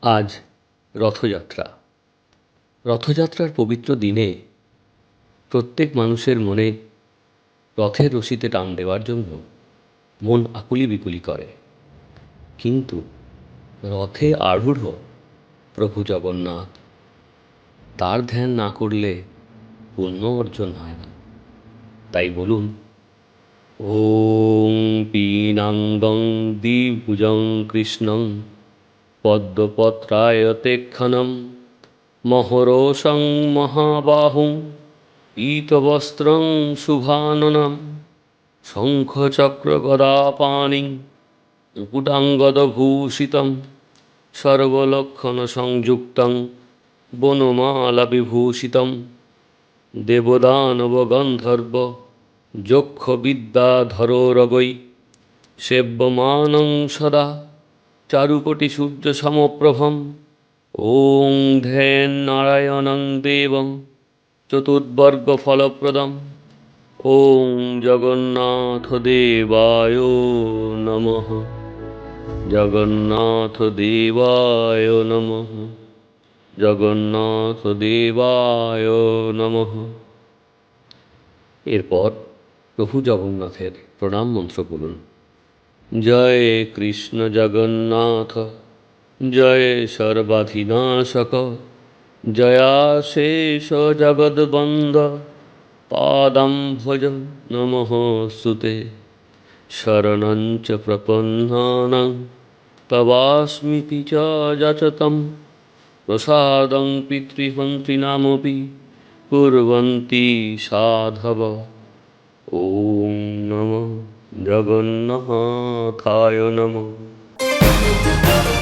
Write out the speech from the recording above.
আজ রথযাত্রা। রথযাত্রার পবিত্র দিনে প্রত্যেক মানুষের মনে রথের রশিতে টান দেওয়ার জন্য মন আকুলি বিকুলি করে। কিন্তু রথে আরূঢ় প্রভু জগন্নাথ, তার ধ্যান না করলে পুণ্য অর্জন হয় না। তাই বলুন, ওং পীনাঙ্গং দ্বিভুজং কৃষ্ণং পদ্মপত্রায়তেক্ষণম মহরোষং মহাবাহুং পীতবস্ত্রং শুভাননম শঙ্খচক্রগদাপাণিং মুকুটাঙ্গদভূষিতং সর্বলক্ষণসংযুক্তং বনমালাবিভূষিতং দেবদানবগন্ধর্ব যক্ষবিদ্যাধরোরগৈ সেব্যমানং সদা চারুকোটিসূর্যসমপ্রভম। ওং ধ্যান্নারায়ণং দেবং চতুর্বর্গফলপ্রদম। ওং জগন্নাথদেবায় নমঃ। জগন্নাথদেবায় নমঃ। জগন্নাথদেবায় নমঃ। এরপর প্রভু জগন্নাথের প্রণাম মন্ত্র বলুন। জয় কৃষ্ণ জগন্নাথ, জয় সর্বাধিনাশক, জয়াশেষ জগদ্বন্দ, পাদাম্ভোজ নমঃস্তুতে। শরণঞ্চ প্রপন্নানাং তবাস্মিতি চ যাচতম। প্রসাদং পিতৃমন্ত্রিণামপি কুর্বন্তি সাধব। ওং নমঃ জগন্নাথায় নমঃ।